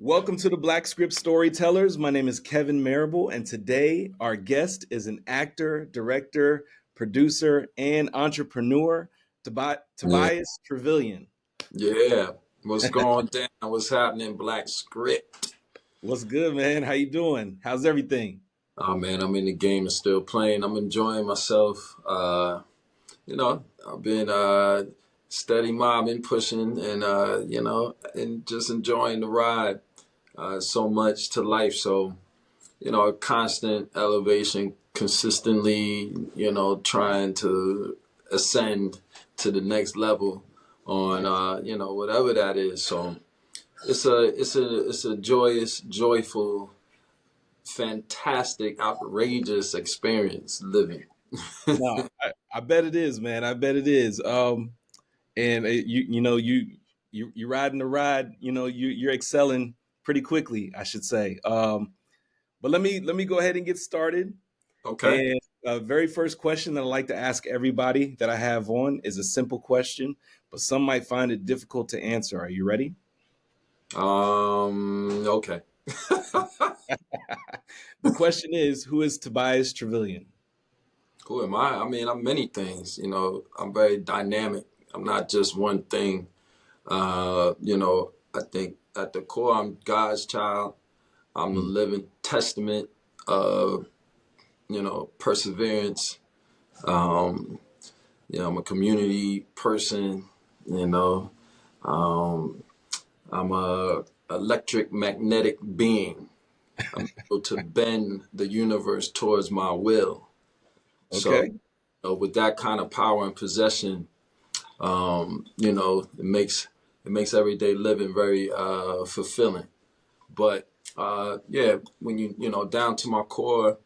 Welcome to the Black Script Storytellers. My name is Kevin Marable, and today our guest is an actor, director, producer, and entrepreneur, Yeah, Tobias Truvillion. yeah. What's going down? What's happening, Black Script? What's good, man? How you doing? How's everything? Oh man, I'm in the game and still playing. I'm enjoying myself. I've been steady mobbing, pushing, and and just enjoying the ride. So much to life. So a constant elevation, consistently, trying to ascend to the next level on whatever that is. So it's a joyous, joyful, fantastic, outrageous experience living. No, I bet it is, man. I bet it is. And you're riding the ride. You're excelling pretty quickly, I should say. But let me go ahead and get started. Okay. And very first question that I like to ask everybody that I have on is a simple question, but some might find it difficult to answer. Are you ready? Okay. The question is, who is Tobias Truvillion? Who am I? I mean, I'm many things. I'm very dynamic. I'm not just one thing. I think at the core, I'm God's child. I'm the Mm, living testament of, perseverance. Um, I'm a community person. You know, um, I'm a electric magnetic being. I'm able to bend the universe towards my will. So, okay. with that kind of power and possession, it makes everyday living very fulfilling. But yeah, when down to my core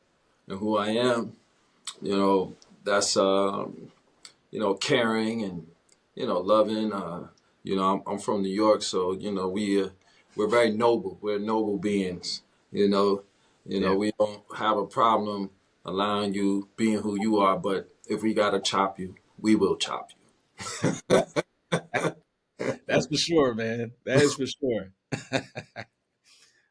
and who I am, that's caring and loving. I'm from New York, so we're very noble. We're noble beings. You know, Yeah. we don't have a problem allowing you being who you are. But if we gotta chop you, we will chop That's for sure, man. That is for sure.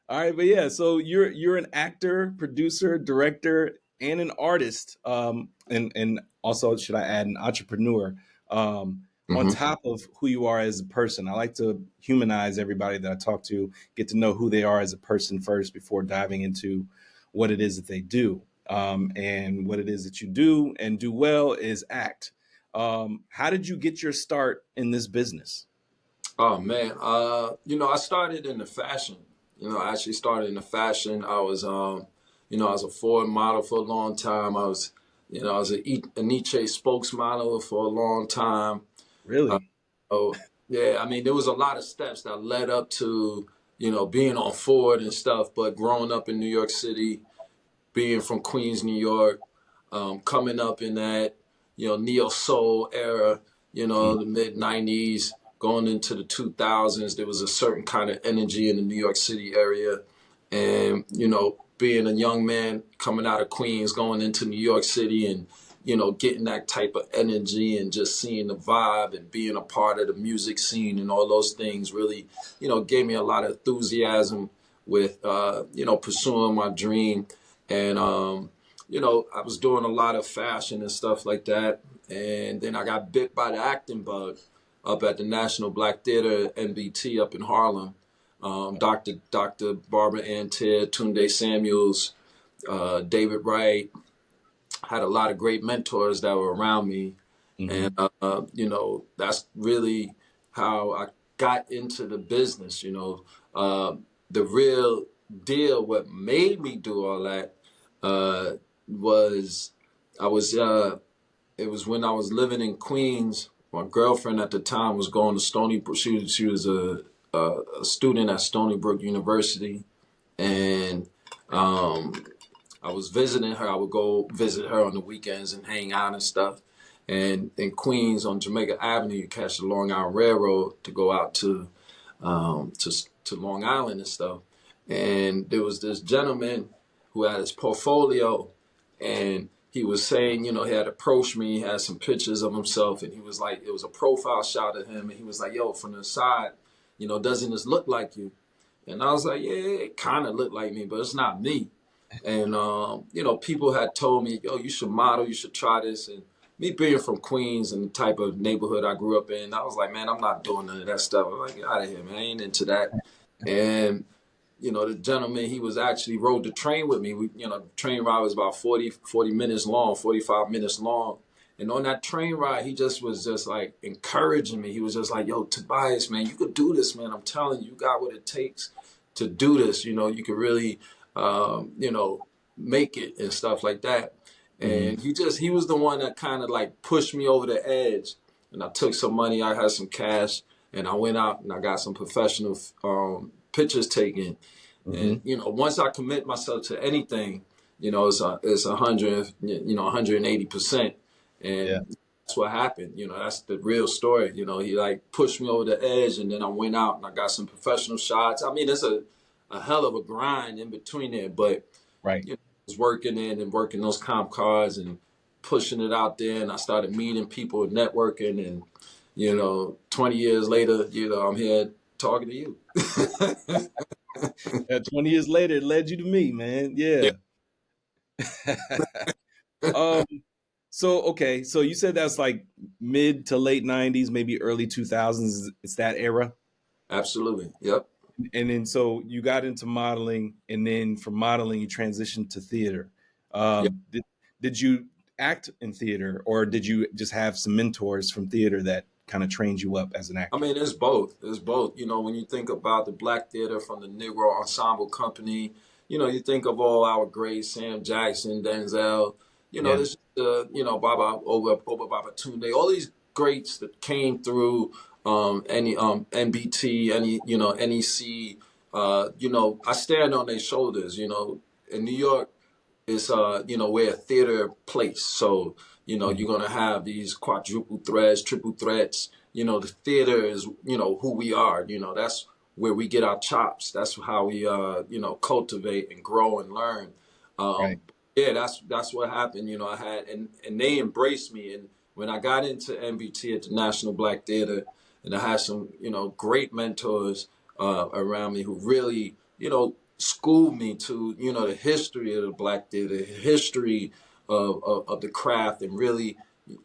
All right, but yeah, so you're an actor, producer, director, and an artist, and also should I add an entrepreneur. On you. top of who you are as a person, I like to humanize everybody that I talk to, get to know who they are as a person first before diving into what it is that they do. And what it is that you do and do well is act. How did you get your start in this business? Oh man, I started in the fashion. I actually started in the fashion. I was a Ford model for a long time. I was a Nietzsche spokesmodel for a long time. Uh, Really? oh, yeah, I mean, there was a lot of steps that led up to, being on Ford and stuff. But growing up in New York City, being from Queens, New York, coming up in that, neo soul era, Mm, the mid '90s, going into the 2000s, there was a certain kind of energy in the New York City area, and being a young man coming out of Queens, going into New York City, and getting that type of energy and just seeing the vibe and being a part of the music scene and all those things really, gave me a lot of enthusiasm with, pursuing my dream. And, I was doing a lot of fashion and stuff like that. And then I got bit by the acting bug up at the National Black Theater, NBT, up in Harlem. Dr. Barbara Ann Ted, Tunde Samuels, David Wright, had a lot of great mentors that were around me. And, mhm. that's really how I got into the business. The real deal, what made me do all that, uh, was I was it was when I was living in Queens. My girlfriend at the time was going to Stony Brook. She was a student at Stony Brook University, and um, I was visiting her. I would go visit her on the weekends and hang out and stuff. And in Queens on Jamaica Avenue, you catch the Long Island Railroad to go out to Long Island and stuff. And there was this gentleman who had his portfolio, and he was saying, he had approached me, he had some pictures of himself, and he was like, it was a profile shot of him, and he was like, yo, from the side, doesn't this look like you? And I was like, yeah, it kind of looked like me, but it's not me. And you know, people had told me, yo, you should model, you should try this. And me being from Queens and the type of neighborhood I grew up in, I was like, man, I'm not doing none of that stuff. I'm like, get out of here, man. I ain't into that. And you know, the gentleman, he was actually rode the train with me. We, you know, the train ride was about 40 minutes long, 45 minutes long. And on that train ride, he just was just like encouraging me. He was just like, yo, Tobias, man, you could do this, man. I'm telling you, you got what it takes to do this. You know, you could really, you know, make it and stuff like that. Mm-hmm. And he was the one that kind of like pushed me over the edge. And I took some money, I had some cash, and I went out and I got some professional pictures taken. Mm-hmm. And you know, once I commit myself to anything, you know, it's 100, you know, 180%, Yeah. and that's what happened. You know, that's the real story. You know, he like pushed me over the edge, and then I went out and I got some professional shots. I mean, it's a hell of a grind in between there, but Right. you know, I was working in and working those comp cards and pushing it out there, and I started meeting people, networking, and you know, 20 years later, you know, I'm here talking to you. 20 years later, it led you to me, man. Yeah, Yeah. um, so okay, so you said that's like mid to late 90s, maybe early 2000s. It's that era. absolutely. Yep. And then so you got into modeling, and then from modeling you transitioned to theater. Yep. Did you act in theater, or did you just have some mentors from theater that kind of trained you up as an I actor? mean, it's both. It's both. You know, when you think about the Black Theater from the Negro Ensemble Company, you know, you think of all our greats, Sam Jackson, Denzel, you know, Yeah. this, you know, Oba Baba Tunde, all these greats that came through any NBT, any, you know, NEC, you know, I stand on their shoulders, you know, in New York. It's you know, we're a theater place, so you know Mhm. you're gonna have these quadruple threats, triple threats. You know, the theater is, you know, who we are. You know, that's where we get our chops. That's how we you know, cultivate and grow and learn. Right. Yeah, that's what happened. You know, I had, and they embraced me. And when I got into NBT at the National Black Theater, and I had some, you know, great mentors around me who really, you know, schooled me to, you know, the history of the Black Theater, the history of the craft, and really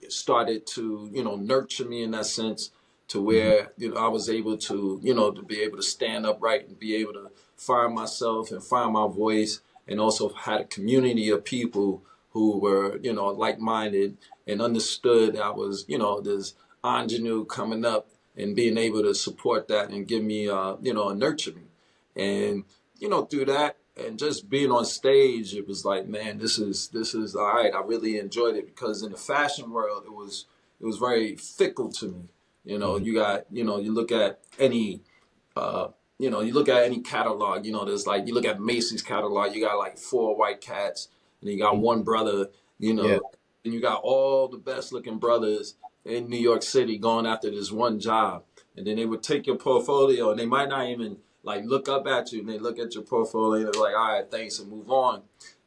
started to, you know, nurture me in that sense, to Hmm. where, you know, I was able to, you know, to be able to stand upright and be able to find myself and find my voice, and also had a community of people who were, you know, like-minded and understood I was, you know, this ingenue coming up, and being able to support that and give me, you know, and nurture me. And, you know, through that and just being on stage, it was like, man, this is all right. I really enjoyed it, because in the fashion world, it was very fickle to me. You know, Hmm. you got, you know, you look at any you know, you look at any catalog, you know, there's like, you look at Macy's catalog, you got like four white cats, and you got one brother, you Yeah. know, and you got all the best looking brothers in New York City going after this one job. And then they would take your portfolio, and they might not even like look up at you, and they look at your portfolio and they're like, all right, thanks, and move on.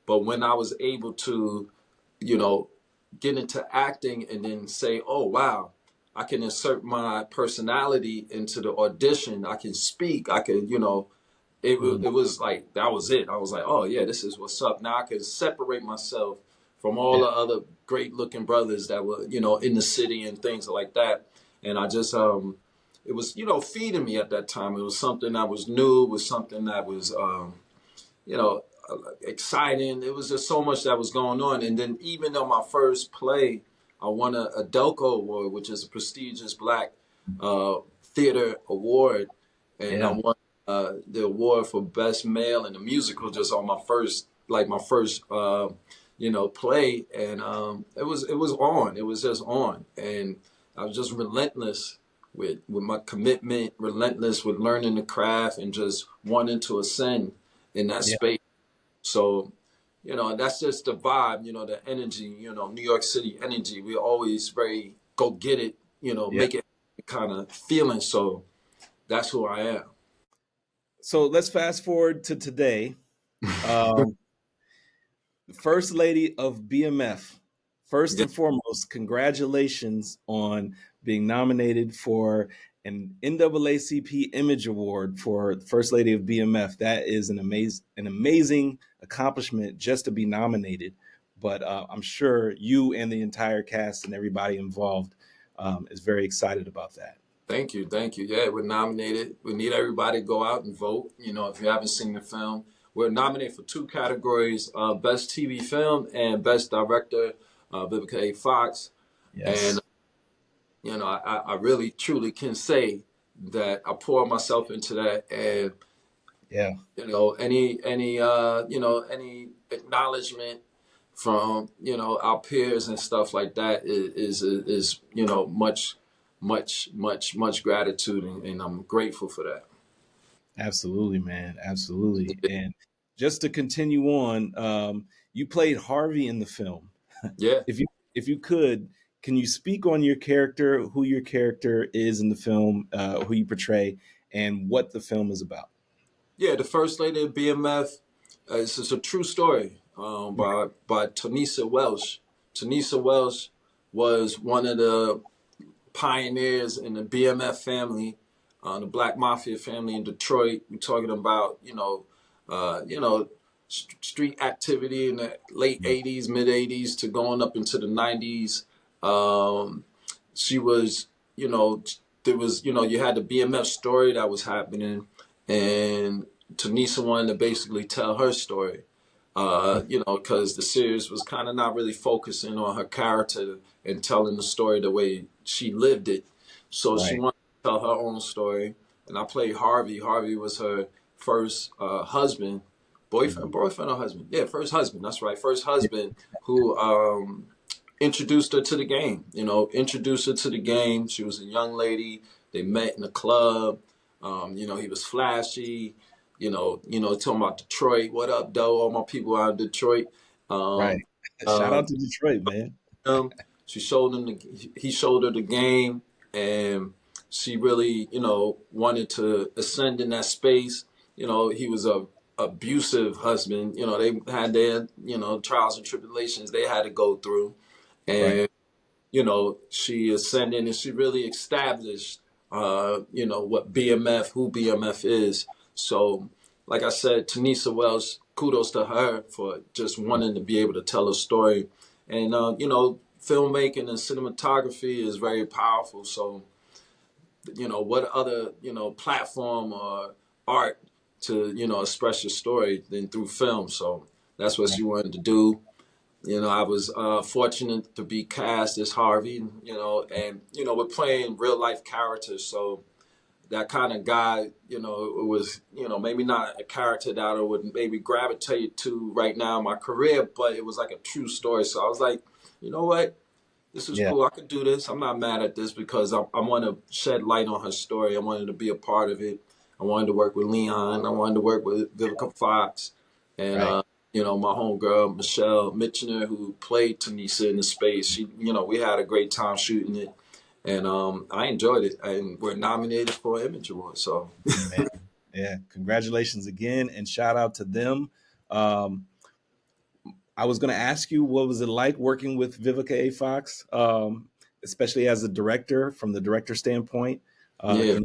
But when I was able to, you know, get into acting and then say, oh, wow, I can insert my personality into the audition. I can speak. I can, you know, Hmm. it was like, that was it. I was like, oh, yeah, this is what's up. Now I can separate myself from all Yeah. the other great looking brothers that were, you know, in the city and things like that. And I just, it was, you know, feeding me at that time. It was something that was new. It was something that was, you know, exciting. It was just so much that was going on. And then even on my first play, I won a Delco Award, which is a prestigious Black theater award, and I Yeah. won the award for best male in a musical just on my first, like my first, you know, play. And it was just on, and I was just relentless with my commitment, relentless with learning the craft, and just wanting to ascend in that Yeah. space. So, you know, that's just the vibe, you know, the energy, you know, New York City energy. We're always very go get it, you know, Yeah. make it kind of feeling. So that's who I am. So let's fast forward to today. Um, First Lady of BMF. First Yeah. and foremost, congratulations on being nominated for an NAACP Image Award for First Lady of BMF. That is an amazing accomplishment just to be nominated. But I'm sure you and the entire cast and everybody involved is very excited about that. Thank you, thank you. Yeah, we're nominated. We need everybody to go out and vote. You know, if you haven't seen the film, we're nominated for two categories: Best TV Film and Best Director, Vivica A. Fox. And Yes. I really truly can say that I pour myself into that, and Yeah. any acknowledgement from our peers and stuff like that is much gratitude, and I'm grateful for that. Absolutely, man. Absolutely. And just to continue on, you played Harvey in the film. Yeah. If you could, can you speak on your character, who your character is in the film, who you portray, and what the film is about? Yeah, the First Lady of BMF. This is a true story by Tanisa Welsh. Tanisa Welsh was one of the pioneers in the BMF family, the Black Mafia family in Detroit. We're talking about street activity in the late '80s, mid '80s to going up into the '90s. Um, she was, there was, you had the BMF story that was happening, and Tanisa wanted to basically tell her story. Because the series was kind of not really focusing on her character and telling the story the way she lived it. So she Right. wanted to tell her own story. And I played Harvey. Harvey was her first husband, Mhm. boyfriend or husband. Yeah, first husband. That's right. First husband who introduced her to the game. Introduced her to the game. She was a young lady. They met in a club. He was flashy. Talking about Detroit. What up, though? All my people out of Detroit. Right. Um, Shout um, out to Detroit, man. she showed him. He showed her the game, and she really, wanted to ascend in that space. He was a abusive husband. They had their, trials and tribulations they had to go through, Right. and she ascended and she really established, what BMF, who BMF is. So, like I said, Tanisa Wells, kudos to her for just wanting to be able to tell a story. And, filmmaking and cinematography is very powerful. So, what other, platform or art to, express your story than through film. So that's what Right. she wanted to do. I was fortunate to be cast as Harvey, and, we're playing real life characters. So that kind of guy, it was, maybe not a character that I would maybe gravitate to right now in my career, but it was like a true story. So I was like, you know what? This is Yeah. cool. I could do this. I'm not mad at this because I want to shed light on her story. I wanted to be a part of it. I wanted to work with Leon. I wanted to work with Vivica Fox, and Right. my homegirl Michelle Mitchner, who played Tanisa in the space. We had a great time shooting it, and I enjoyed it. And we're nominated for an Image Award. So Man. Yeah. Congratulations again, and shout out to them. Um, I was going to ask you, what was it like working with Vivica A. Fox, especially as a director, from the director standpoint? yeah.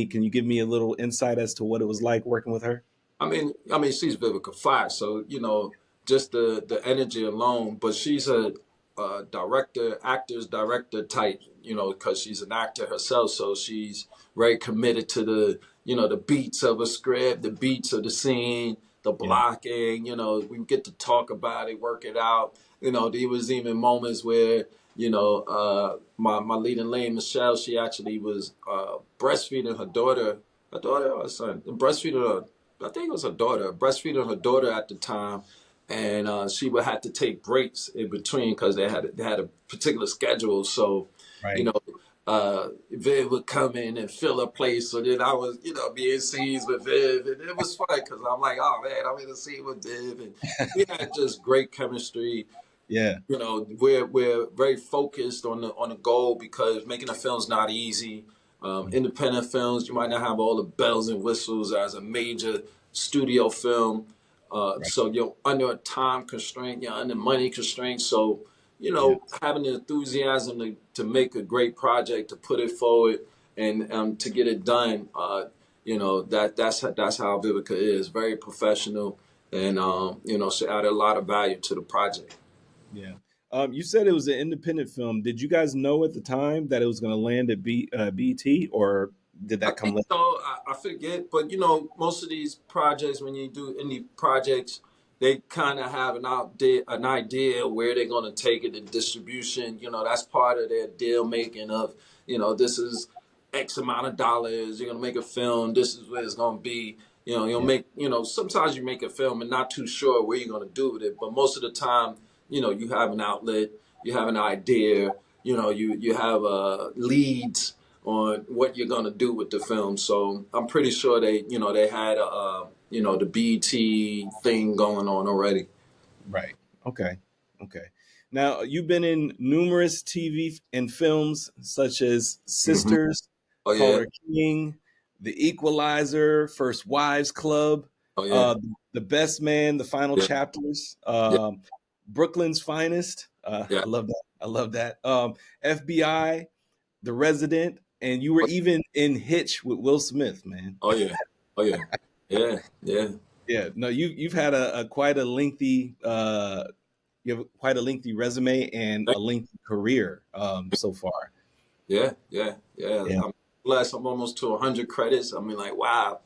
Can you give me a little insight as to what it was like working with her? I mean, she's Vivica Fox, so just the energy alone. But she's a director, actor's director type, because she's an actor herself. So she's very committed to the beats of a script, the beats of the scene, the Yeah. blocking. We get to talk about it, work it out. There was even moments where my leading lady Michelle, she actually was breastfeeding her daughter or son, breastfeeding her. I think it was her daughter, breastfeeding her daughter at the time, and she would have to take breaks in between because they had a particular schedule. So, you Right. know, Viv would come in and fill her place. So then I was, be in scenes with Viv, and it was fun because I'm like, oh man, I'm in a scene with Viv, and we had just great chemistry. Yeah. We're very focused on the goal because making a film is not easy. Independent films, you might not have all the bells and whistles as a major studio film. Right. So you're under a time constraint, you're under money constraints. So, Yeah. having the enthusiasm to make a great project, to put it forward, and to get it done. That's how Vivica is. Very professional, and she added a lot of value to the project. Yeah. You said it was an independent film. Did you guys know at the time that it was going to land at BT, or did I that come think later? so. I forget, but most of these projects, when you do indie projects, they kind of have an idea where they're going to take it in distribution. That's part of their deal making of, this is X amount of dollars. You're going to make a film. This is what it's going to be. You'll Yeah. make, sometimes you make a film and not too sure where you're going to do with it. But most of the time, you have an outlet, you have an idea, you have leads on what you're gonna do with the film. So I'm pretty sure they had the BT thing going on already. Right. Okay. Okay. Now, you've been in numerous TV and films such as Hmm. Sisters, Oh yeah, Carter King, The Equalizer, First Wives Club, oh yeah, uh, The Best Man, The Final yeah, Chapters, yeah, Brooklyn's Finest. yeah. I love that. I love that. FBI, The Resident, and you were even in Hitch with Will Smith, man. Oh yeah, oh yeah, yeah, yeah. Yeah, no, you've had a quite a lengthy you have quite a lengthy resume and a lengthy career so far. Yeah, yeah, yeah. Yeah, I'm blessed. I'm almost to 100 credits. I mean, like, wow.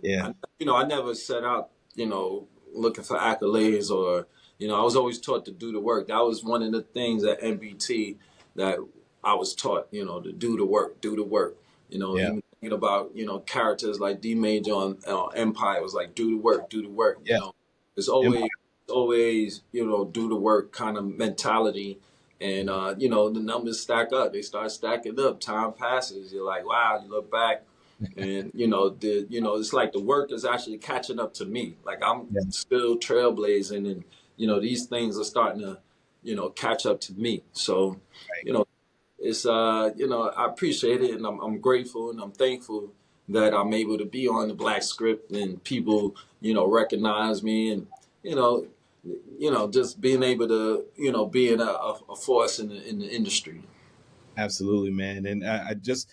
yeah, I never set out, looking for accolades or, I was always taught to do the work. That was one of the things at NBT that I was taught, to do the work, do the work. yeah, Even thinking about, characters like D Major on Empire, it was like, do the work, do the work. yeah. It's Empire. always, do the work kind of mentality. And, the numbers stack up. They start stacking up. Time passes. You're like, wow, you look back and it's like the work is actually catching up to me. Like I'm Yeah, still trailblazing, and these things are starting to catch up to me. So right. you know it's I appreciate it, and I'm grateful and I'm thankful that I'm able to be on the Black Script and people recognize me, and you know just being able to being a force in the industry. Absolutely, man. And I just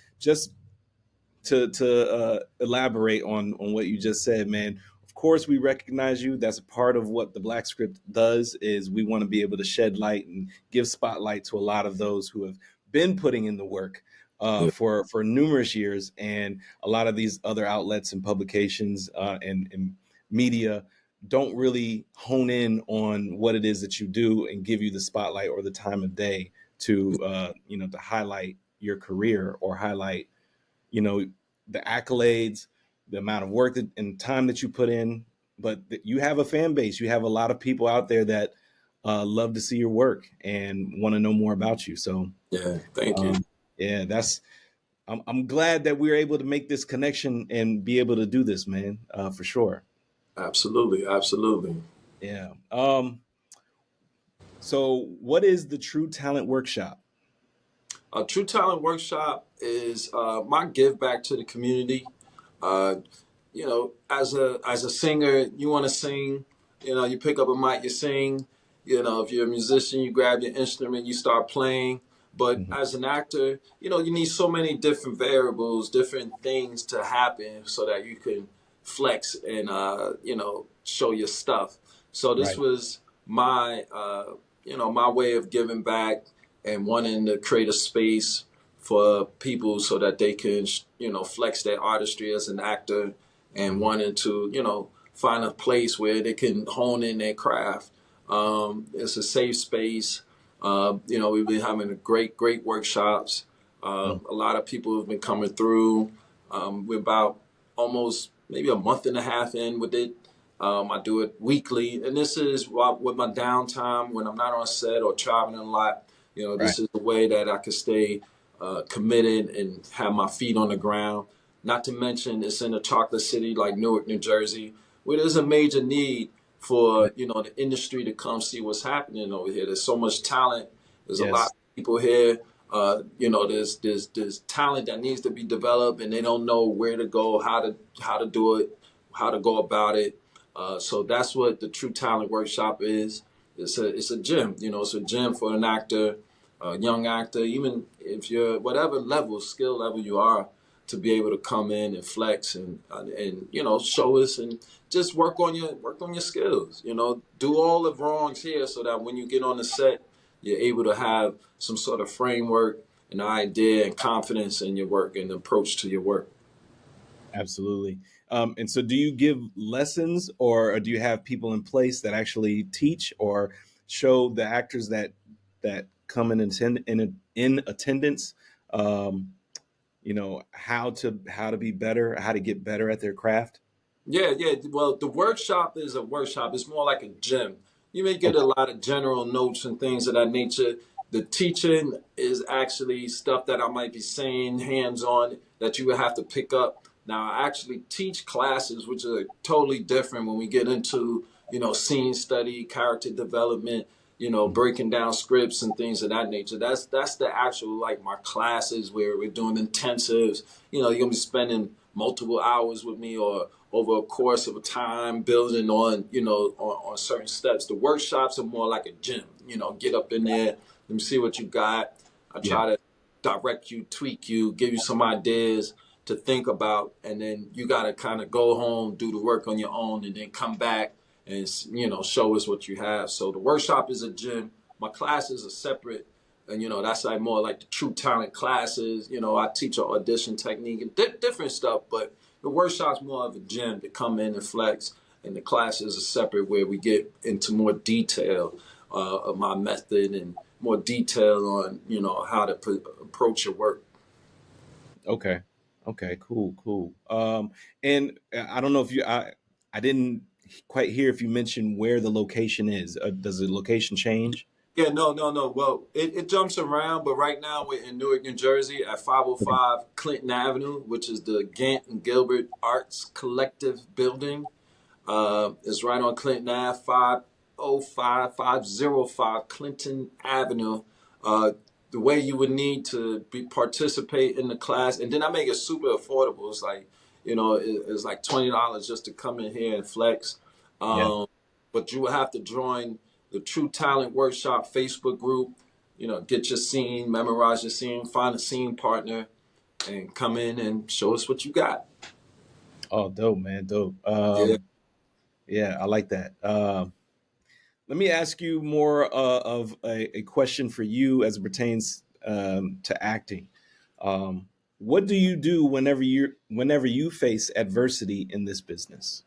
to elaborate on what you just said, man. Of course, we recognize you. That's a part of what the Black Script does. Is we want to be able to shed light and give spotlight to a lot of those who have been putting in the work Yeah, for numerous years, and a lot of these other outlets and publications and media don't really hone in on what it is that you do and give you the spotlight or the time of day to to highlight your career or highlight you know the accolades, the amount of work and time that you put in. But you have a fan base. You have a lot of people out there that love to see your work and want to know more about you. So yeah. Thank you. um, yeah, I'm glad that we are able to make this connection and be able to do this, man, for sure. Absolutely, absolutely. Yeah. So what is the Tru Talent Workshop? A Tru Talent Workshop is my give back to the community. Uh, as a singer, you want to sing. You pick up a mic, you sing. If you're a musician, you grab your instrument, you start playing. But Mhm. as an actor, you need so many different variables, different things to happen so that you can flex and show your stuff. So this Right. was my way of giving back and wanting to create a space for people so that they can flex their artistry as an actor, and Mhm. wanting to find a place where they can hone in their craft. It's a safe space. We've been having great workshops. Mhm. A lot of people have been coming through. We're about almost maybe a month and a half in with it. I do it weekly, and this is with my downtime when I'm not on set or traveling a lot. Right. This is the way that I can stay committed and have my feet on the ground. Not to mention, it's in a chocolate city like Newark, New Jersey, where there's a major need for the industry to come see what's happening over here. There's so much talent. There's a lot Yes. of people here. There's talent that needs to be developed, and they don't know where to go, how to do it, how to go about it. So that's what the Tru Talent Workshop is. It's a gym. It's a gym for an actor, a young actor, even if you're whatever level, skill level you are. to be able to come in and flex and you know, show us and just work on your skills. You know, do all the wrongs here so that when you get on the set, you're able to have some sort of framework, an idea, and confidence in your work and approach to your work. Absolutely. And so, do you give lessons, or do you have people in place that actually teach or show the actors that come and attend in attendance? Um, you know how to be better, how to get better at their craft. Yeah, yeah. Well, the workshop is a workshop. It's more like a gym. You may get Okay. a lot of general notes and things of that nature. The teaching is actually stuff that I might be saying hands on that you would have to pick up. Now, I actually teach classes, which are totally different when we get into, you know, scene study, character development, you know, Mhm. breaking down scripts and things of that nature. That's the actual like my classes where we're doing intensives. You know, you're gonna be spending multiple hours with me or over a course of a time building on, you know, on certain steps. The workshops are more like a gym, you know, get up in there, let me see what you got. I Yeah. try to direct you, tweak you, give you some ideas to think about, and then you got to kind of go home, do the work on your own, and then come back and, you know, show us what you have. So the workshop is a gym. My classes are separate, and you know that's like more like the Tru Talent classes. You know, I teach an audition technique and different stuff, but the workshop's more of a gym to come in and flex, and the classes are separate where we get into more detail of my method and more detail on, you know, how to approach your work. Okay. Okay. Cool. Cool. And I don't know if I didn't quite hear if you mentioned where the location is. Does the location change? Yeah, no. Well, it jumps around, but right now we're in Newark, New Jersey at Okay. 505 Clinton Avenue, which is the Gant and Gilbert Arts Collective building. It's right on Clinton Ave, 505 Clinton Avenue. Uh, the way you would need to be participate in the class, and then I make it super affordable. It's like, you know, it's like $20 just to come in here and flex. Yeah. Um, but you will have to join the Tru Talent Workshop Facebook group. You know, get your scene, memorize your scene, find a scene partner, and come in and show us what you got. Oh, dope, man. Dope. Yeah. Yeah, I like that. Let me ask you more of a question for you as it pertains to acting. Um, what do you do whenever you face adversity in this business?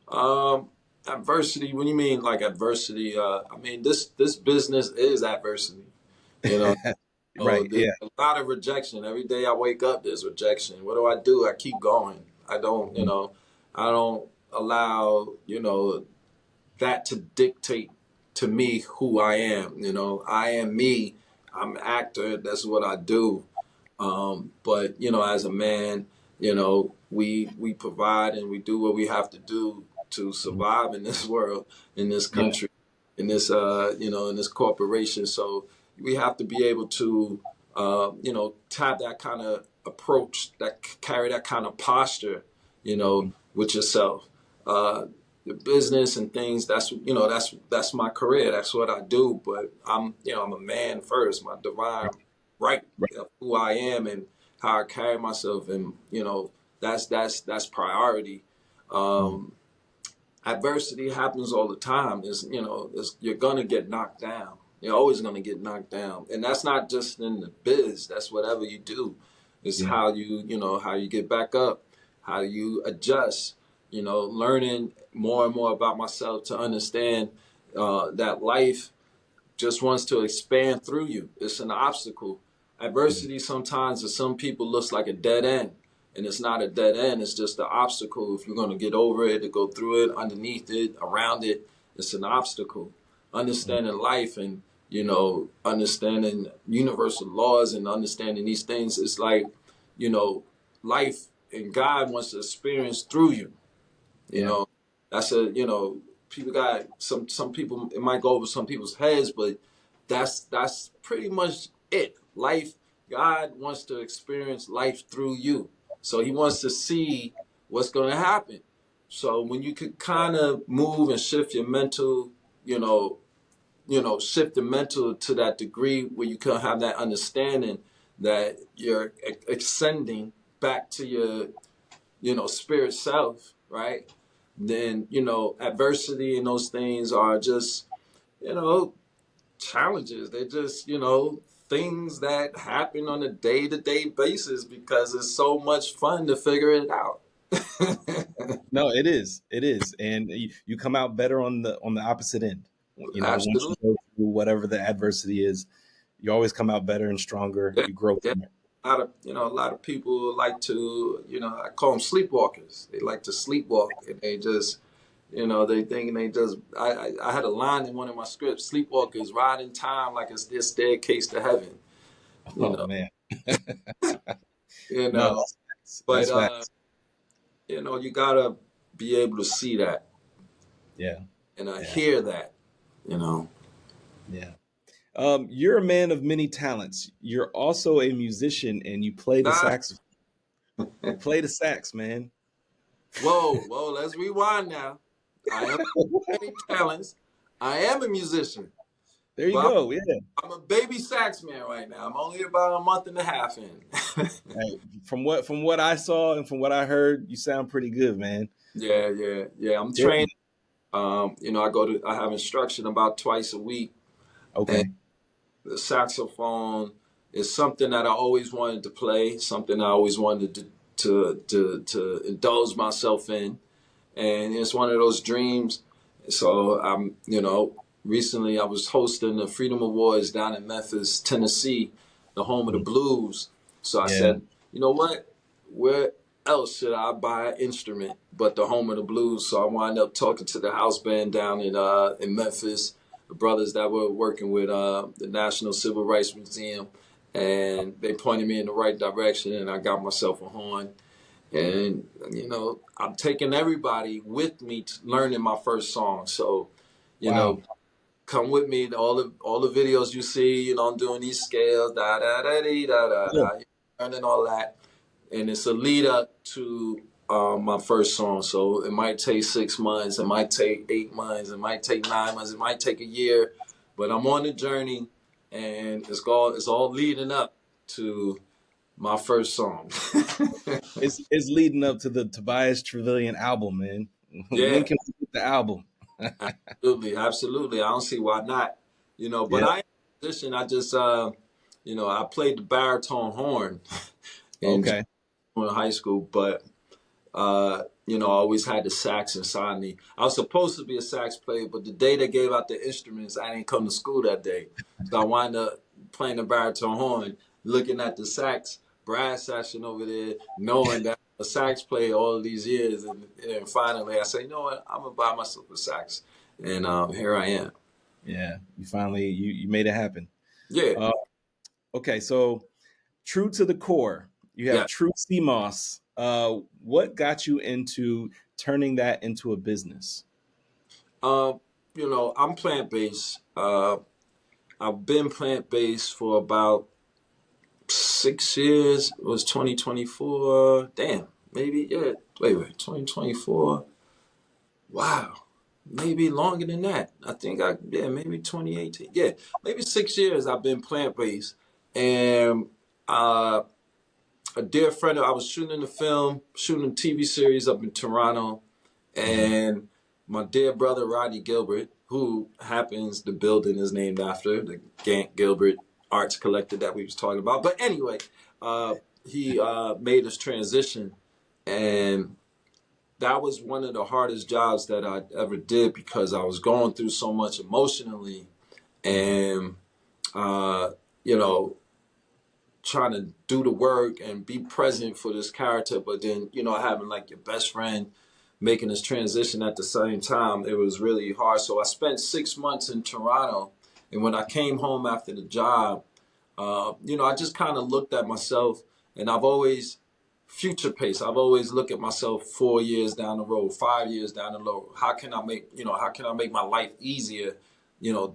Um, Adversity. When you mean like adversity, I mean this business is adversity. You know, Right. there's Yeah. a lot of rejection. Every day I wake up, there's rejection. What do? I keep going. I don't, you Mhm. know, I don't allow, you know, that to dictate to me who I am. You know, I am me. I'm an actor. That's what I do. But you know, as a man, you know, we provide and we do what we have to do to Mhm. survive in this world, in this Yeah. country, in this you know, in this corporation. So we have to be able to you know, have that kind of approach, that carry that kind of posture, you know, Mhm. with yourself. The business and things, that's, you know, that's my career, that's what I do. But I'm, you know, I'm a man first, my divine right Right. of who I am and how I carry myself, and you know, that's priority. Mhm. um Adversity happens all the time. Is, you know, you're gonna get knocked down. You're always gonna get knocked down, and that's not just in the biz. That's whatever you do. It's Yeah. how you know, how you get back up, how you adjust. You know, learning more and more about myself to understand that life just wants to expand through you. It's an obstacle. Mhm. Adversity sometimes to some people looks like a dead end. And it's not a dead end, it's just an obstacle. If you're going to get over it, to go through it, underneath it, around it, it's an obstacle. Mhm. Understanding life and, you know, understanding universal laws and understanding these things, it's like, you know, life and God wants to experience through you. You Yeah. know, that's a, you know, people got some people, it might go over some people's heads, but that's pretty much it. Life, God wants to experience life through you. So he wants to see what's going to happen. So when you could kind of move and shift your mental, you know, shift the mental to that degree where you can have that understanding that you're ascending back to your, spirit self, right? Then, adversity and those things are just, you know, challenges. They're just, things that happen on a day-to-day basis because it's so much fun to figure it out. No, it is, and you come out better on the opposite end. You know, once you Absolutely. go through whatever the adversity is, you always come out better and stronger. Yeah. You grow Yeah. from it. A lot of people like to, I call them sleepwalkers. They like to sleepwalk, and they just, they thinking they just. I had a line in one of my scripts: "Sleepwalkers ride in time like it's their staircase to heaven." You Oh know, man, you no, know. that's facts. But That's facts. you gotta be able to see that Yeah, and yeah, hear that. You know. yeah. You're a man of many talents. You're also a musician, and you play the Nah. sax. You play the sax, man. Whoa, whoa. Let's rewind now. I am many talents. I am a musician, There you but go. Yeah. I'm a baby sax man right now. I'm only about a month and a half in. Hey, from what I saw and from what I heard, you sound pretty good, man. Yeah, yeah, yeah. I'm Yeah. trained. I have instruction about twice a week, and Okay. the saxophone is something that I always wanted to play, something I always wanted to indulge myself in, and it's one of those dreams. So recently I was hosting the Freedom Awards down in Memphis, Tennessee, the home of the Mm. blues. So I Yeah. said, you know what? Where else should I buy an instrument but the home of the blues? So I wound up talking to the house band down in Memphis, the brothers that were working with the National Civil Rights Museum, and they pointed me in the right direction, and I got myself a horn. And I'm taking everybody with me to learning my first song. So, you Wow. know, come with me to all the videos you see. I'm doing these scales, da da da dee, da da Yeah. da, learning all that, and it's a lead up to my first song. So it might take 6 months, it might take 8 months, it might take 9 months, it might take a year, but I'm on the journey, and it's all leading up to my first song. It's leading up to the Tobias Truvillion album, man. When Yeah. can we get the album? Absolutely, absolutely. I don't see why not. But Yeah. I am a musician. I just, I played the baritone horn in Okay. high school, but I always had the sax inside me. I was supposed to be a sax player, but the day they gave out the instruments, I didn't come to school that day, so I wound up playing the baritone horn, looking at the sax brass section over there, knowing that I'm a sax player all of these years, and finally I say, you know what, I'm gonna buy myself a sax, and here I am. Yeah. You finally you made it happen. Yeah, Uh, okay. So true to the core, you have yeah. True CMOS. What got you into turning that into a business? I'm plant based. I've been plant based for about 6 years. It was 2024. Damn, maybe, yeah. Wait, 2024. Wow. Maybe longer than that. Maybe 2018. Yeah, maybe 6 years I've been plant based. And uh, a dear friend, I was shooting the film, shooting a TV series up in Toronto. Mhm. And my dear brother, Rodney Gilbert, who happens, the building is named after the Gant Gilbert Arts Collective that we was talking about. But anyway, he made his transition, and that was one of the hardest jobs that I ever did because I was going through so much emotionally, Mhm. and uh, you know, trying to do the work and be present for this character, but then having like your best friend making this transition at the same time, it was really hard. So I spent 6 months in Toronto, and when I came home after the job, I just kind of looked at myself, and I've always future pace. I've always looked at myself 4 years down the road, 5 years down the road. How can I make my life easier,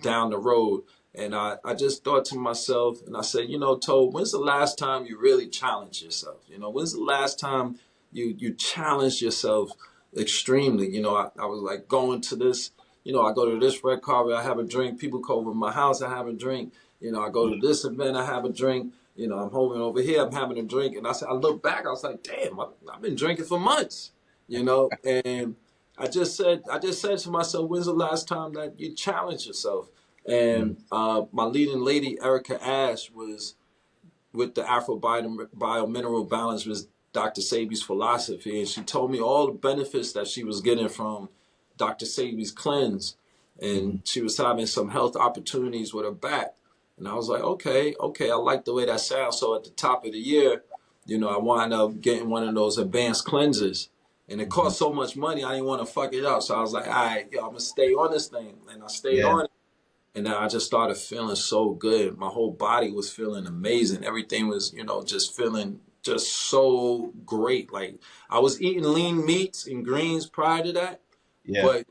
down the road? And I just thought to myself, and I said, Toad, when's the last time you really challenged yourself? When's the last time you challenged yourself extremely? I was like going to this, I go to this red carpet, I have a drink. People come over to my house, I have a drink. I go to this event, I have a drink. I'm home and over here, I'm having a drink. And I look back, I was like, damn, I've been drinking for months, and I just said to myself, when's the last time that you challenged yourself? Mm. And my leading lady, Erica Ash, was with the Afro Biomineral Balance was Dr. Sebi's philosophy. And she told me all the benefits that she was getting from Dr. Sebi's cleanse. And Mhm. she was having some health opportunities with her back. And I was like, okay, I like the way that sounds. So at the top of the year, I wound up getting one of those advanced cleanses. And it Mhm. cost so much money, I didn't want to fuck it up. So I was like, all right, yo, I'm going to stay on this thing. And I stayed Yeah. on it. And then I just started feeling so good. My whole body was feeling amazing. Everything was, just feeling just so great. Like I was eating lean meats and greens prior to that, Yeah. but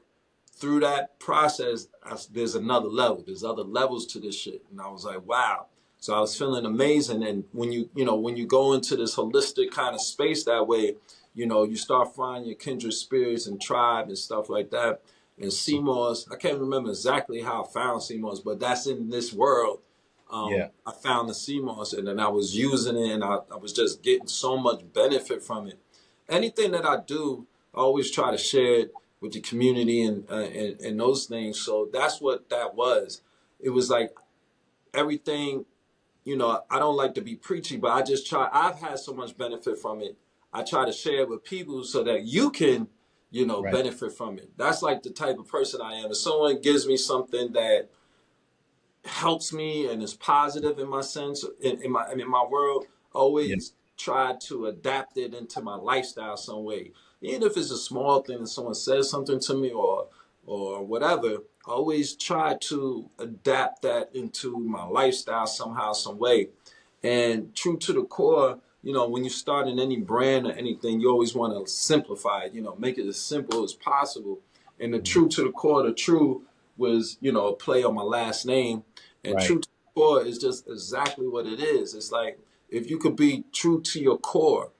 through that process, there's another level. There's other levels to this shit, and I was like, wow. So I was feeling amazing. And when you go into this holistic kind of space that way, you start finding your kindred spirits and tribe and stuff like that. And CMOS, I can't remember exactly how I found CMOS, but that's in this world. Yeah. I found the CMOS, and then I was using it, and I was just getting so much benefit from it. Anything that I do, I always try to share it with the community and those things. So that's what that was. It was like everything. I don't like to be preachy, but I just try. I've had so much benefit from it. I try to share it with people so that you can, Right. benefit from it. That's like the type of person I am. If someone gives me something that helps me and is positive in my sense in my world, Yeah. always try to adapt it into my lifestyle some way, even if it's a small thing and someone says something to me or whatever. I always try to adapt that into my lifestyle somehow, some way. And true to the core, when you start in any brand or anything, you always want to simplify it, make it as simple as possible. And the Mhm. true to the core, the true was, a play on my last name. And Right. true to the core is just exactly what it is. It's like if you could be true to your core,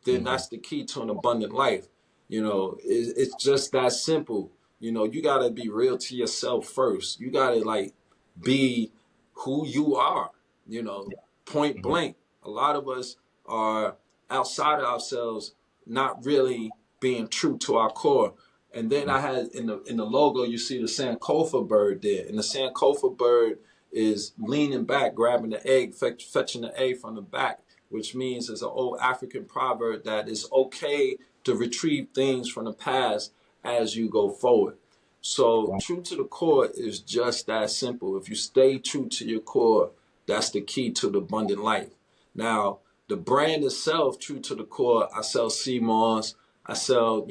then Mhm. that's the key to an abundant life. It's just that simple. You gotta be real to yourself first. You gotta like be who you are. You know, Yeah. point Mhm. blank. A lot of us are outside of ourselves, not really being true to our core. And then Mhm. I had in the logo, you see the Sankofa bird there, and the Sankofa bird is leaning back, grabbing the egg, fetching the egg from the back, which means it's an old African proverb that it's okay to retrieve things from the past as you go forward. So Wow. true to the core is just that simple. If you stay true to your core, that's the key to the abundant life. Now, the brand itself, true to the core, I sell CMOS, I sell,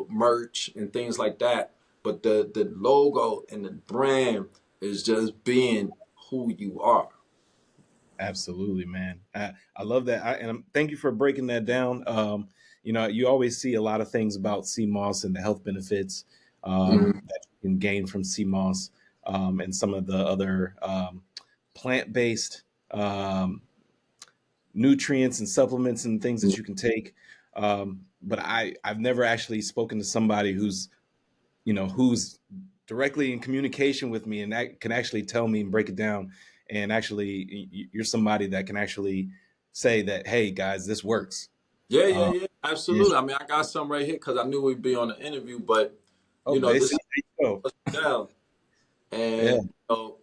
merch and things like that. But the logo and the brand is just being who you are. Absolutely, man. I love that. Thank you for breaking that down. You always see a lot of things about CMOS and the health benefits Mhm. that you can gain from CMOS and some of the other plant-based nutrients and supplements and things that you can take. But I've never actually spoken to somebody who's directly in communication with me and that can actually tell me and break it down. And actually, you're somebody that can actually say that, hey guys, this works. Yeah, yeah, Uh, yeah, yeah. absolutely. I mean, I got some right here because I knew we'd be on the interview, but Oh, this basically, is there you go. down. Yeah. And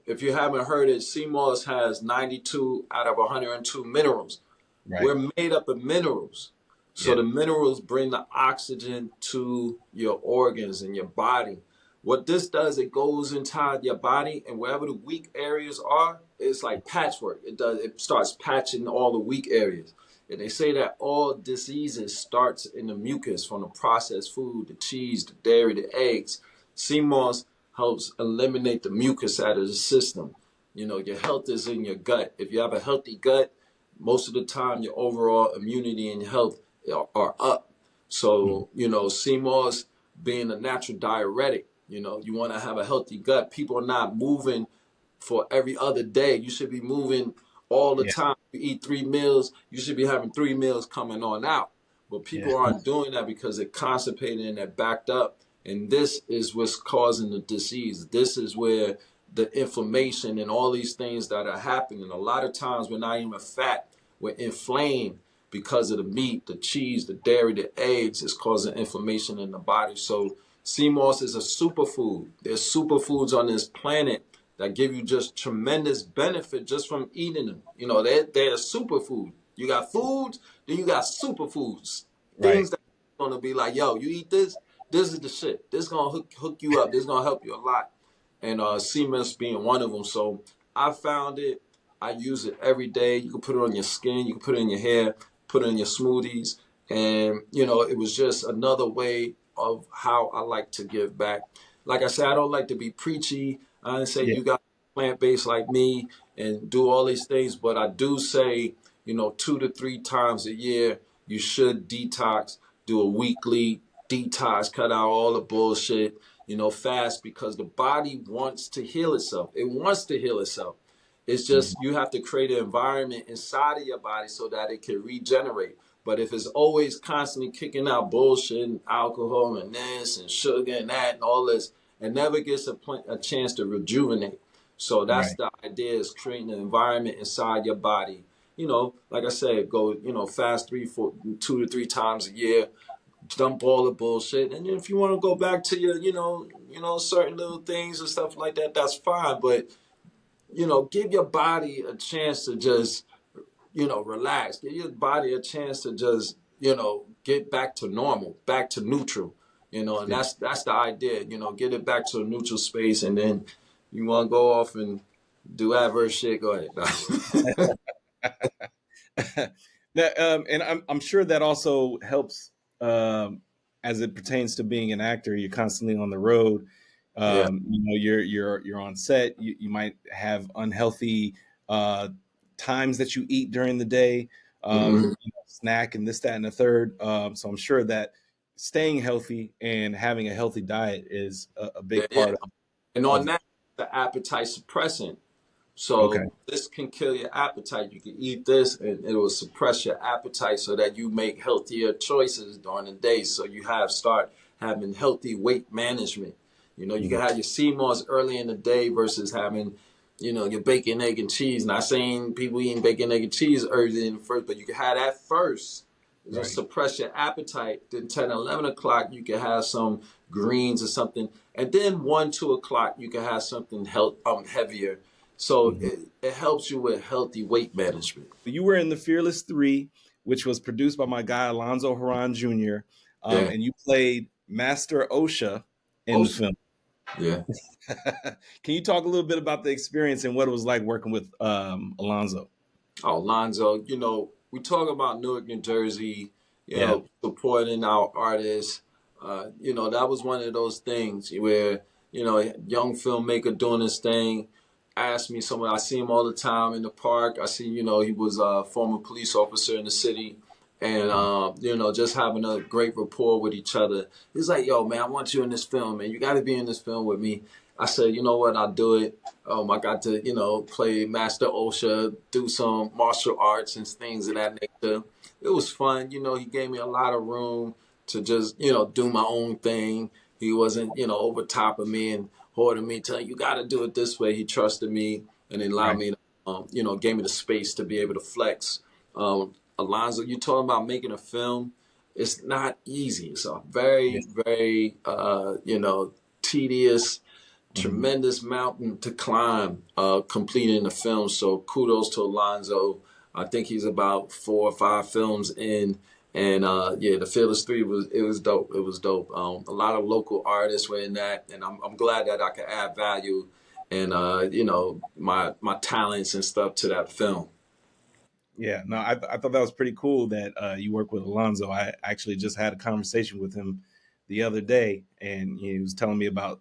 if you haven't heard it, CMOS has 92 out of 102 minerals. Right. We're made up of minerals. So Yeah. the minerals bring the oxygen to your organs and your body. What this does, it goes inside your body, and wherever the weak areas are, it's like patchwork. It starts patching all the weak areas. And they say that all diseases starts in the mucus from the processed food, the cheese, the dairy, the eggs. CMOS helps eliminate the mucus out of the system. Your health is in your gut. If you have a healthy gut, most of the time your overall immunity and health are up. Mhm. So, CMOS being a natural diuretic, you want to have a healthy gut. People are not moving for every other day. You should be moving all the Yeah. time. You eat 3 meals, you should be having 3 meals coming on out. But Yeah. people aren't doing that because they're constipated and they're backed up. And this is what's causing the disease. This is where the inflammation and all these things that are happening. A lot of times we're not even fat. we're inflamed because of the meat, the cheese, the dairy, the eggs is causing inflammation in the body. So sea moss is a superfood. There's superfoods on this planet that give you just tremendous benefit just from eating them. You know, they're a superfood. You got foods, then you got superfoods. Right. Things that are gonna be like, yo, you eat this, this is the shit. This is gonna hook you up. This is gonna help you a lot. And sea moss being one of them. So I found it. I use it every day. You can put it on your skin. You can put it in your hair. Put it in your smoothies. And you know, it was just another way of how I like to give back. Like I said, I don't like to be preachy. I didn't say Yeah. you got plant based like me and do all these things, but I do say, you know, 2 to 3 times a year you should detox, do a weekly detox, cut out all the bullshit, you know, fast because the body wants to heal itself. It wants to heal itself. It's Mhm. just you have to create an environment inside of your body so that it can regenerate. But if it's always constantly kicking out bullshit and alcohol and this and sugar and that and all this, it never gets a chance to rejuvenate. So that's Right. the idea is creating an environment inside your body. You know, like I said, go, you know, fast 2 to 3 times a year, dump all the bullshit. And if you want to go back to your, certain little things and stuff like that, that's fine. But, you know, give your body a chance to just, you know, relax. Give your body a chance to just, you know, get back to normal, back to neutral. You know, and Yeah. that's the idea. You know, get it back to a neutral space, and then you want to go off and do adverse shit. Go ahead. And I'm sure that also helps as it pertains to being an actor. You're constantly on the road. Yeah. You know, you're on set. You might have unhealthy uh, times that you eat during the day. Hmm. Snack and this, that, and the third. So I'm sure that staying healthy and having a healthy diet is a Yeah, big yeah. part And on of. that, the appetite suppressant. Okay. So this can kill your appetite. You can eat this and it will suppress your appetite so that you make healthier choices during the day. So you start having healthy weight management. You know, you can Mhm. have your CMOS early in the day versus having, you know, your bacon, egg, and cheese. Not saying people eating bacon, egg, and cheese early in the first, but you can have that first. It'll Right. suppress your appetite. Then 10, 11 o'clock, you can have some greens or something. And then 1, 2 o'clock, you can have something heavier, so Mhm. it helps you with healthy weight management. You were in the Fearless Three, which was produced by my guy Alonzo Haran Jr., Yeah. and you played Master OSHA in Oh, the film. yeah. Can you talk a little bit about the experience and what it was like working with Alonzo? Oh, Lonzo, you know, we talk about Newark, New Jersey, you Yeah. know, supporting our artists. You know, that was one of those things where, you know, young filmmaker doing his thing, asked me somewhere. I see him all the time in the park. I see, you know, he was a former police officer in the city. And, you know, just having a great rapport with each other. He's like, yo, man, I want you in this film, man. You got to be in this film with me. I said, you know what, I'll do it. I got to, you know, play Master OSHA, do some martial arts and things of that nature. It was fun. You know, he gave me a lot of room to just, you know, do my own thing. He wasn't, you know, over top of me and holding me, telling you got to do it this way. He trusted me and allowed Right. me to, you know, gave me the space to be able to flex. Alonzo, you talking about making a film? It's not easy. It's a Yeah. very, very, you know, tedious, Mhm. tremendous mountain to climb, completing the film. So kudos to Alonzo. I think he's about 4 or 5 films in, and yeah, the Fearless Three was dope. It was dope. A lot of local artists were in that, and I'm glad that I could add value and you know, my talents and stuff to that film. Yeah. No, I thought that was pretty cool that you work with Alonzo. I actually just had a conversation with him the other day, and he was telling me about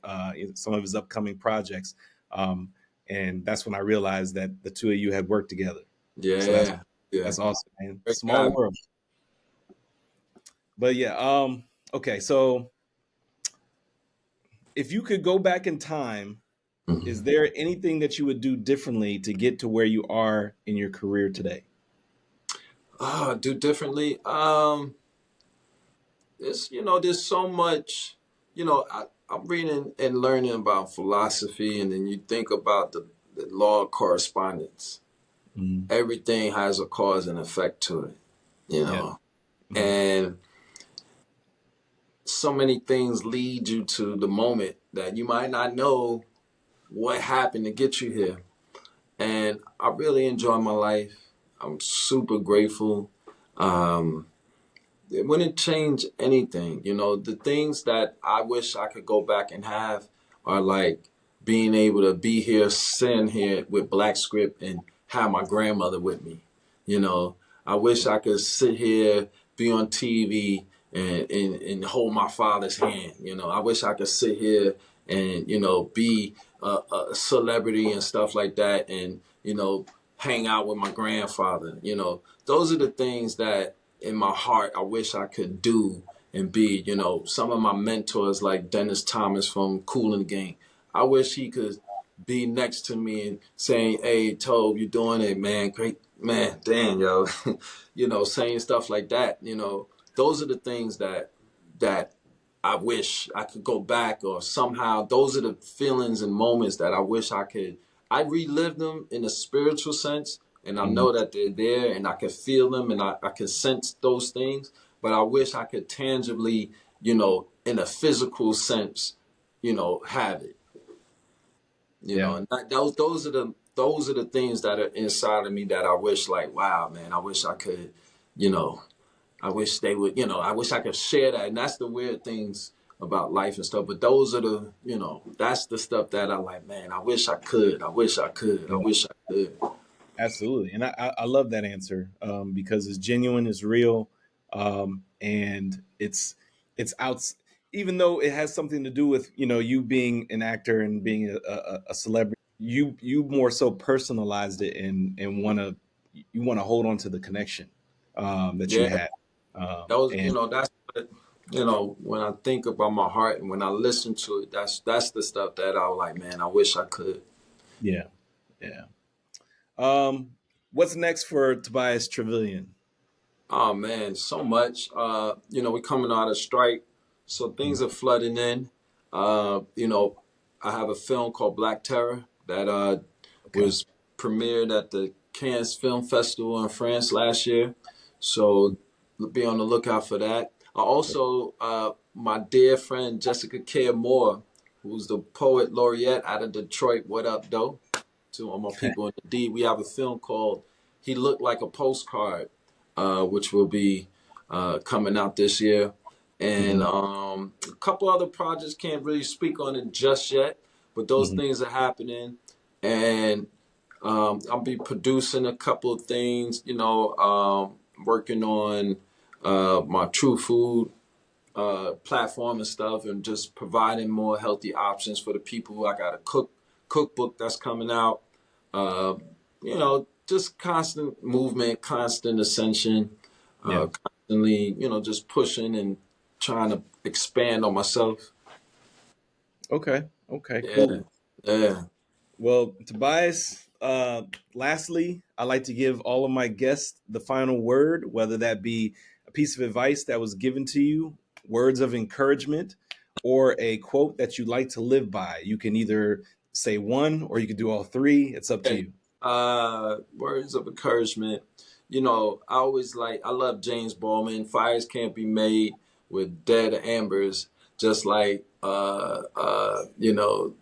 some of his upcoming projects. Um, and that's when I realized that the two of you had worked together. So Yeah, yeah, that's awesome, man. great Small guy. world. But yeah, okay. So if you could go back in time, is Mhm. there anything that you would do differently to get to where you are in your career today? Do differently. It's, you know, there's so much, you know, I'm reading and learning about philosophy, and then you think about the law of correspondence. Mm. everything has a cause and effect to it, you Yeah. know. Mm. And so many things lead you to the moment that you might not know what happened to get you here. And I really enjoy my life. I'm super grateful. Um, it wouldn't change anything. You know, the things that I wish I could go back and have are like being able to be here, sitting here with black script and have my grandmother with me. You know, I wish I could sit here, be on TV and hold my father's hand. You know, I wish I could sit here and, you know, be a celebrity and stuff like that and, you know, hang out with my grandfather. You know, those are the things that in my heart I wish I could do and be. You know, some of my mentors like Dennis Thomas from Kool and the Gang, I wish he could be next to me and saying, "Hey, Tobe, you doing it, man? Great, man. Damn, yo." You know, saying stuff like that. You know, those are the things that I wish I could go back, or somehow those are the feelings and moments that I wish I could. I relive them in a spiritual sense, and I Mm. know that they're there, and I can feel them, and I can sense those things. But I wish I could tangibly, you know, in a physical sense, you know, have it. You know, Yeah. and those are the things that are inside of me that I wish, like, wow, man, I wish I could, you know, I wish they would, you know, I wish I could share that. And that's the weird things about life and stuff. But those are the, you know, that's the stuff that I like, man, I wish I could. I wish I could. I Yeah. wish I could. Absolutely, and I love that answer because it's genuine, it's real, and it's out. Even though it has something to do with you being an actor and being a celebrity, you more so personalized it and want to hold on to the connection that you Yeah. had, Those, you and know, that's what, you know, when I think about my heart and when I listen to it, that's the stuff that I was like, man, I wish I could. yeah, yeah. What's next for Tobias Truvillion? Oh man, so much. You know, we're coming out of strike, so Mm. things are flooding in. You know, I have a film called Black Terror that Okay, was premiered at the Cannes Film Festival in France last year. So be on the lookout for that. I also, my dear friend Jessica Care Moore, who's the poet laureate out of Detroit. What up, though? To all my people in the D, we have a film called "He Looked Like a Postcard," which will be coming out this year. And hmm a couple other projects, can't really speak on it just yet, but those hmm things are happening. And I'll be producing a couple of things, you know, working on my Tru Food platform and stuff, and just providing more healthy options for the people. I got a cookbook that's coming out. Uh, you know, just constant movement, constant ascension, yeah. constantly, you know, just pushing and trying to expand on myself. Okay. Okay. Yeah, Cool. yeah. Well, Tobias, lastly, I like to give all of my guests the final word, whether that be a piece of advice that was given to you, words of encouragement, or a quote that you like to live by. You can either say one or you can do all three. It's up to Okay. you. Words of encouragement. You know, I love James Baldwin. Fires can't be made with dead embers. Just like, you know,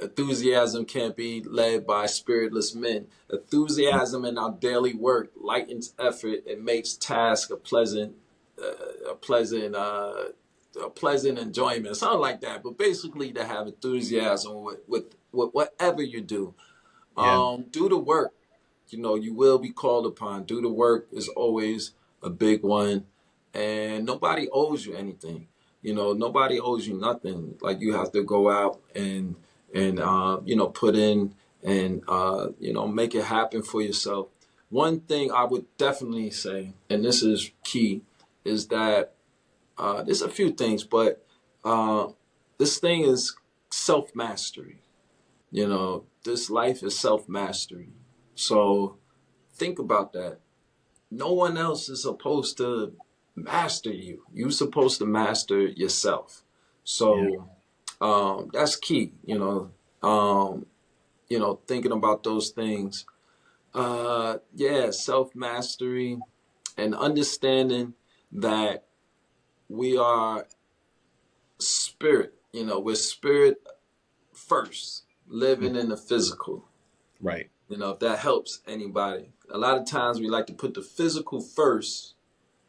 enthusiasm can't be led by spiritless men. Enthusiasm in our daily work lightens effort and makes task a pleasant, a pleasant enjoyment, something like that. But basically, to have enthusiasm with whatever you do. Yeah. Do the work. You know, you will be called upon. Do the work is always a big one. And nobody owes you anything. You know, nobody owes you nothing. Like you have to go out and you know, put in and you know, make it happen for yourself. One thing I would definitely say, and this is key, is that there's a few things, but uh, this thing is self mastery. You know, this life is self mastery. So think about that. No one else is supposed to master you. You're supposed to master yourself. Yeah. So that's key. You know, thinking about those things. Yeah, self-mastery and understanding that we are spirit. You know, we're spirit first, living in the physical. Right. You know, if that helps anybody. A lot of times we like to put the physical first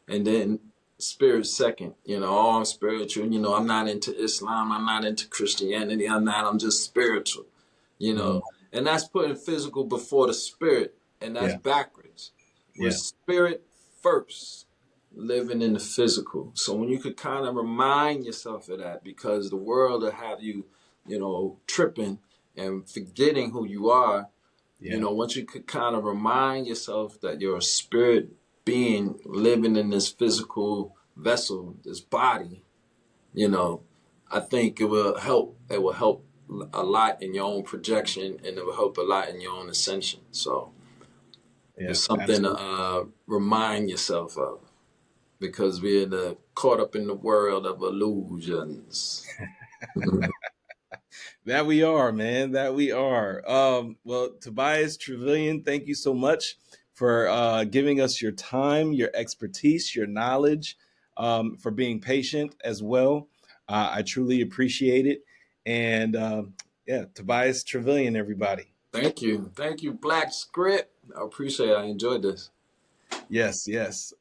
and then spirit second. You know, oh, I'm spiritual. You know, I'm not into Islam. I'm not into Christianity. I'm just spiritual. You Mhm. know, and that's putting physical before the spirit, and that's Yeah. backwards. We're Yeah. spirit first, living in the physical. So when you could kind of remind yourself of that, because the world will have you, you know, tripping and forgetting who you are. You Yeah. know, once you could kind of remind yourself that you're a spirit being living in this physical vessel, this body, you know, I think it will help. It will help a lot in your own projection, and it will help a lot in your own ascension. So Yeah. it's something to Absolutely. remind yourself of, because we're caught up in the world of illusions. That we are, man. That we are. Well, Tobias Truvillion, thank you so much for giving us your time, your expertise, your knowledge, for being patient as well. I truly appreciate it. And yeah, Tobias Truvillion, everybody. Thank you, Black Script. I appreciate it. I enjoyed this. Yes, yes.